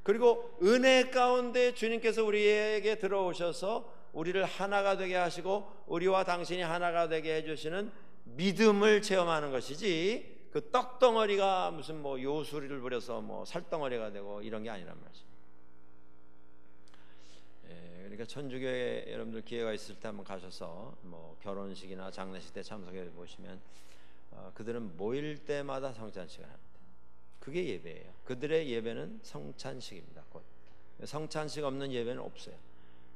그리고 은혜 가운데 주님께서 우리에게 들어오셔서 우리를 하나가 되게 하시고 우리와 당신이 하나가 되게 해주시는 믿음을 체험하는 것이지 그 떡덩어리가 무슨 뭐 요술을 부려서 뭐 살덩어리가 되고 이런 게 아니란 말이죠. 그러니까 천주교에 여러분들 기회가 있을 때 한번 가셔서 뭐 결혼식이나 장례식 때 참석해 보시면 그들은 모일 때마다 성찬식을 합니다. 그게 예배예요. 그들의 예배는 성찬식입니다. 곧 성찬식 없는 예배는 없어요.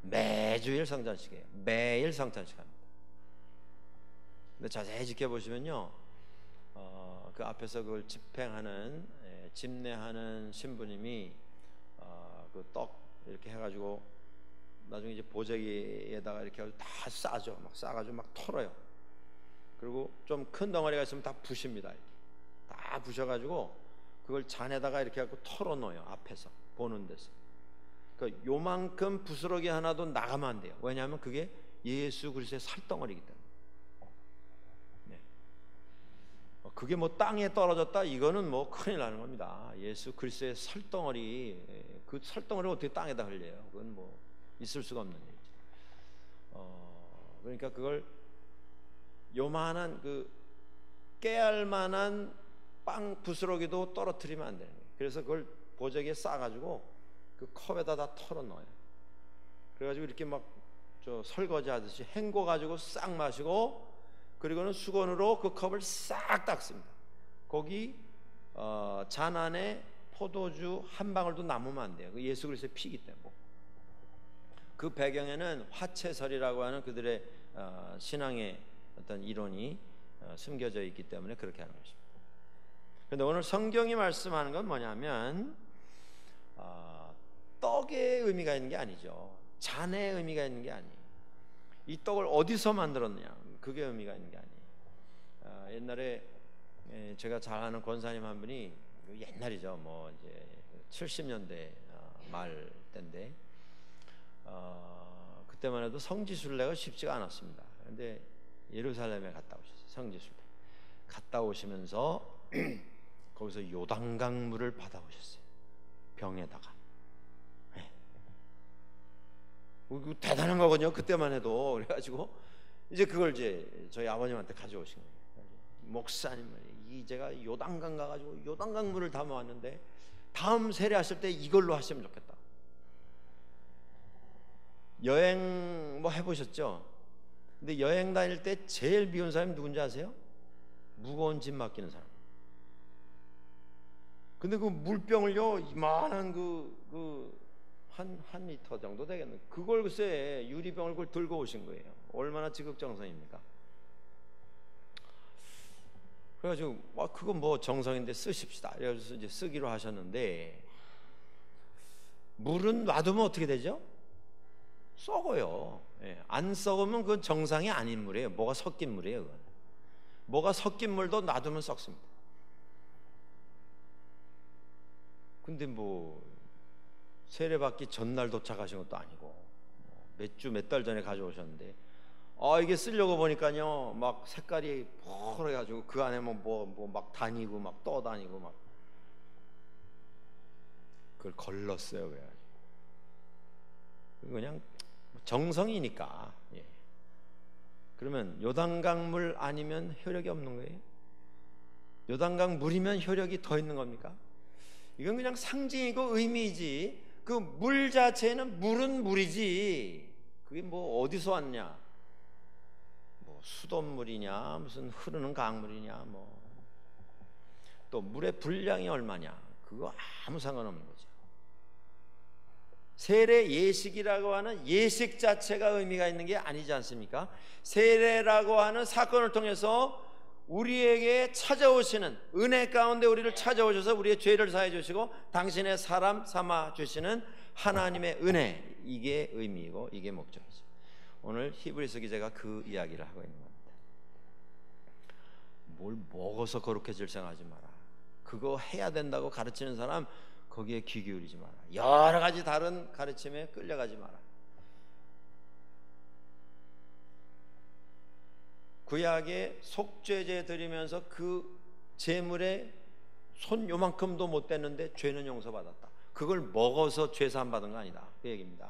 매주일 성찬식이에요. 매일 성찬식합니다. 근데 자세히 지켜보시면요, 그 앞에서 그걸 집례하는 신부님이 그 떡 이렇게 해가지고 나중에 이제 보재기에다가 이렇게 다 싸죠. 막 싸가지고 막 털어요. 그리고 좀 큰 덩어리가 있으면 다 부십니다. 다 부셔가지고 그걸 잔에다가 이렇게 갖고 털어놓아요. 앞에서 보는 데서. 그러니까 요만큼 부스러기 하나도 나가면 안 돼요. 왜냐하면 그게 예수 그리스도의 살덩어리이기 때문에. 네. 그게 뭐 땅에 떨어졌다 이거는 뭐 큰일 나는 겁니다. 예수 그리스도의 살덩어리, 그 살덩어리를 어떻게 땅에다 흘려요? 그건 뭐 있을 수가 없는 일이죠. 그러니까 그걸 요만한 그 깨알만한 빵 부스러기도 떨어뜨리면 안 되는 거예요. 그래서 그걸 보재기에 싸가지고 그 컵에다 다 털어넣어요. 그래가지고 이렇게 막 설거지 하듯이 헹궈가지고 싹 마시고 그리고는 수건으로 그 컵을 싹 닦습니다. 거기 잔 안에 포도주 한 방울도 남으면 안 돼요. 그 예수 그리스도의 피기 때문에. 그 배경에는 화채설이라고 하는 그들의 신앙의 어떤 이론이 숨겨져 있기 때문에 그렇게 하는 것입니다. 그런데 오늘 성경이 말씀하는 건 뭐냐면 떡의 의미가 있는 게 아니죠. 잔의 의미가 있는 게 아니에요. 이 떡을 어디서 만들었느냐, 그게 의미가 있는 게 아니에요. 옛날에 제가 잘 아는 권사님 한 분이, 옛날이죠, 뭐 이제 70년대 말 때인데, 그때만 해도 성지순례가 쉽지가 않았습니다. 그런데 예루살렘에 갔다 오셨어요. 성지순례 갔다 오시면서 거기서 요단강 물을 받아오셨어요. 병에다가. 네. 대단한 거거든요, 그때만 해도. 그래가지고 이제 그걸 이제 저희 아버님한테 가져오신 거예요. 목사님, 제가 요단강 가가지고 요단강 물을 담아왔는데 다음 세례하실 때 이걸로 하시면 좋겠다. 여행 뭐 해보셨죠? 근데 여행 다닐 때 제일 미운 사람이 누군지 아세요? 무거운 짐 맡기는 사람. 근데 그 물병을요, 이만한 한 리터 정도 되겠네. 그걸 글쎄 유리병을 그걸 들고 오신 거예요. 얼마나 지극정성입니까? 그래가지고 그건 뭐 정성인데 쓰십시다. 그래서 이제 쓰기로 하셨는데, 물은 놔두면 어떻게 되죠? 썩어요. 예, 안 썩으면 그건 정상이 아닌 물이에요. 뭐가 섞인 물이에요. 그건. 뭐가 섞인 물도 놔두면 썩습니다. 근데 뭐 세례받기 전날 도착하신 것도 아니고 몇 달 전에 가져오셨는데, 이게 쓰려고 보니까요, 막 색깔이 포래가지고 그 안에 뭐 막 다니고 막 떠다니고 막, 그걸 걸렀어요. 그래가지고 그냥 정성이니까. 예. 그러면 요단강 물 아니면 효력이 없는 거예요? 요단강 물이면 효력이 더 있는 겁니까? 이건 그냥 상징이고 의미이지, 그 물 자체는 물은 물이지, 그게 뭐 어디서 왔냐, 뭐 수돗물이냐 무슨 흐르는 강물이냐, 뭐 또 물의 분량이 얼마냐, 그거 아무 상관없는 거죠. 세례 예식이라고 하는 예식 자체가 의미가 있는 게 아니지 않습니까? 세례라고 하는 사건을 통해서 우리에게 찾아오시는, 은혜 가운데 우리를 찾아오셔서 우리의 죄를 사해 주시고 당신의 사람 삼아 주시는 하나님의 은혜, 이게 의미이고 이게 목적이죠. 오늘 히브리서 기자가 그 이야기를 하고 있는 겁니다. 뭘 먹어서 거룩해질 생각하지 마라. 그거 해야 된다고 가르치는 사람 거기에 귀 기울이지 마라. 여러 가지 다른 가르침에 끌려가지 마라. 구약에 속죄제 드리면서 그 제물에 손 요만큼도 못 댔는데 죄는 용서받았다. 그걸 먹어서 죄 사함 받은 거 아니다, 그 얘기입니다.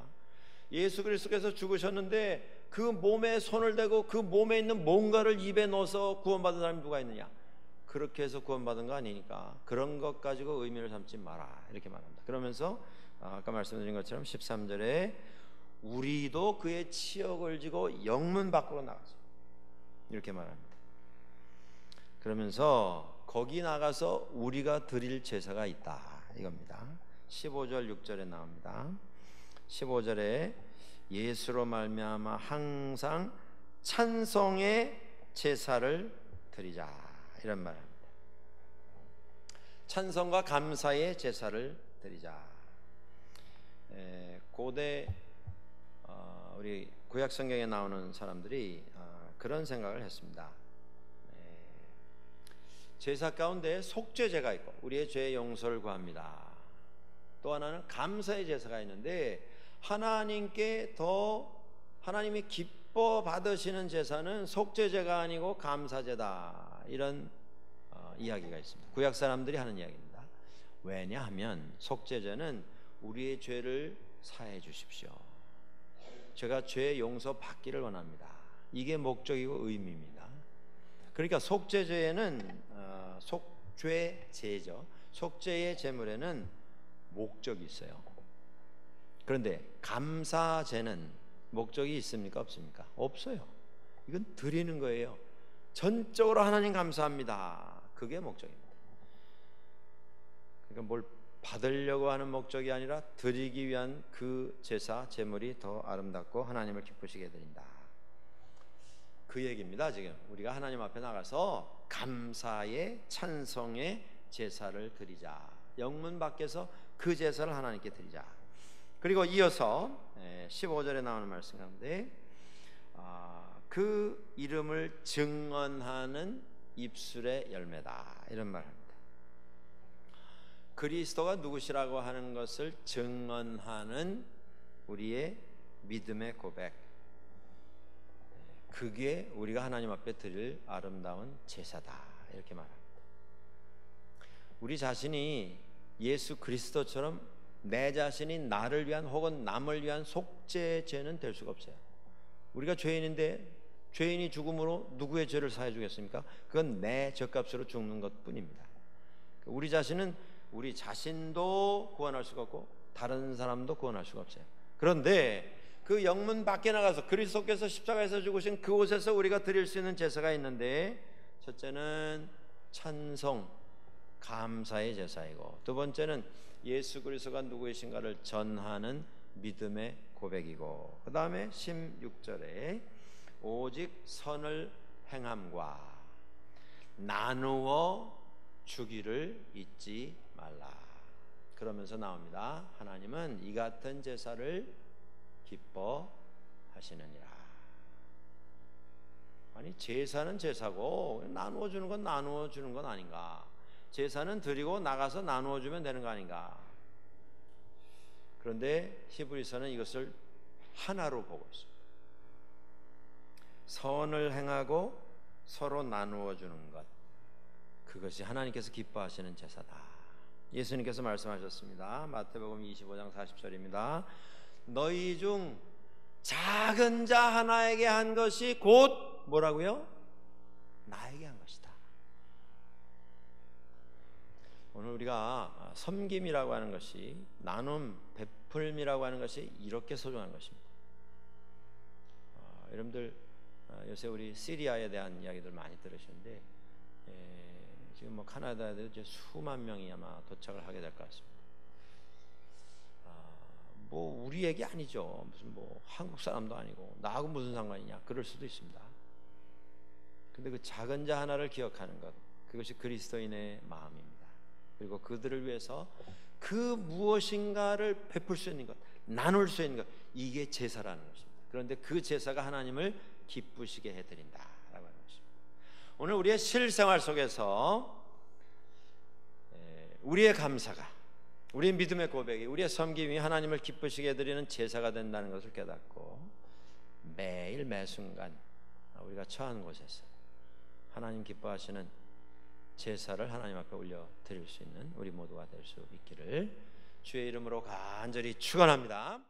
예수 그리스도께서 죽으셨는데 그 몸에 손을 대고 그 몸에 있는 뭔가를 입에 넣어서 구원받은 사람이 누가 있느냐? 그렇게 해서 구원받은 거 아니니까 그런 것 가지고 의미를 삼지 마라, 이렇게 말합니다. 그러면서 아까 말씀드린 것처럼 13절에 우리도 그의 치욕을 지고 영문 밖으로 나가서, 이렇게 말합니다. 그러면서 거기 나가서 우리가 드릴 제사가 있다, 이겁니다. 15절 6절에 나옵니다. 15절에 예수로 말미암아 항상 찬송의 제사를 드리자, 이런 말입니다. 찬송과 감사의 제사를 드리자. 고대 우리 구약 성경에 나오는 사람들이 그런 생각을 했습니다. 제사 가운데 속죄제가 있고 우리의 죄 용서를 구합니다. 또 하나는 감사의 제사가 있는데, 하나님께 더 하나님이 기뻐 받으시는 제사는 속죄제가 아니고 감사제다, 이런 이야기가 있습니다. 구약 사람들이 하는 이야기입니다. 왜냐하면 속죄제는 우리의 죄를 사해 주십시오, 제가 죄 용서 받기를 원합니다, 이게 목적이고 의미입니다. 그러니까 속죄제에는 속죄제죠. 속죄의 제물에는 목적이 있어요. 그런데 감사제는 목적이 있습니까, 없습니까? 없어요. 이건 드리는 거예요. 전적으로 하나님 감사합니다, 그게 목적입니다. 그러니까 뭘 받으려고 하는 목적이 아니라 드리기 위한 그 제사, 제물이 더 아름답고 하나님을 기쁘시게 드린다, 그 얘기입니다. 지금 우리가 하나님 앞에 나가서 감사의 찬송의 제사를 드리자, 영문 밖에서 그 제사를 하나님께 드리자. 그리고 이어서 15절에 나오는 말씀 가운데 그 이름을 증언하는 입술의 열매다, 이런 말을 합니다. 그리스도가 누구시라고 하는 것을 증언하는 우리의 믿음의 고백, 그게 우리가 하나님 앞에 드릴 아름다운 제사다, 이렇게 말합니다. 우리 자신이 예수 그리스도처럼 내 자신이 나를 위한 혹은 남을 위한 속죄의 죄는 될 수가 없어요. 우리가 죄인인데 죄인이 죽음으로 누구의 죄를 사해 주겠습니까? 그건 내 죗값으로 죽는 것뿐입니다. 우리 자신은 우리 자신도 구원할 수가 없고 다른 사람도 구원할 수가 없어요. 그런데 그 영문 밖에 나가서 그리스도께서 십자가에서 죽으신 그곳에서 우리가 드릴 수 있는 제사가 있는데, 첫째는 찬송, 감사의 제사이고, 두 번째는 예수 그리스도가 누구이신가를 전하는 믿음의 고백이고, 그 다음에 16절에 오직 선을 행함과 나누어 주기를 잊지 말라. 그러면서 나옵니다. 하나님은 이 같은 제사를 기뻐하시느니라. 아니, 제사는 제사고 나누어 주는 건 나누어 주는 건 아닌가? 제사는 드리고 나가서 나누어 주면 되는 거 아닌가? 그런데 히브리서는 이것을 하나로 보고 있습니다. 선을 행하고 서로 나누어 주는 것, 그것이 하나님께서 기뻐하시는 제사다. 예수님께서 말씀하셨습니다. 마태복음 25장 40절입니다. 너희 중 작은 자 하나에게 한 것이 곧 뭐라고요? 나에게 한 것이다. 오늘 우리가 섬김이라고 하는 것이, 나눔, 베풀미라고 하는 것이 이렇게 소중한 것입니다. 여러분들 요새 우리 시리아에 대한 이야기들 많이 들으시는데, 지금 뭐 카나다에도 이제 수만 명이 아마 도착을 하게 될 것 같습니다. 뭐 우리 얘기 아니죠. 무슨 뭐 한국 사람도 아니고 나하고 무슨 상관이냐, 그럴 수도 있습니다. 근데 그 작은 자 하나를 기억하는 것, 그것이 그리스도인의 마음입니다. 그리고 그들을 위해서 그 무엇인가를 베풀 수 있는 것, 나눌 수 있는 것, 이게 제사라는 것입니다. 그런데 그 제사가 하나님을 기쁘시게 해드린다라고 하는 것입니다. 오늘 우리의 실생활 속에서 우리의 감사가, 우리의 믿음의 고백이, 우리의 섬김이 하나님을 기쁘시게 해드리는 제사가 된다는 것을 깨닫고, 매일 매순간 우리가 처한 곳에서 하나님 기뻐하시는 제사를 하나님 앞에 올려 드릴 수 있는 우리 모두가 될 수 있기를 주의 이름으로 간절히 축원합니다.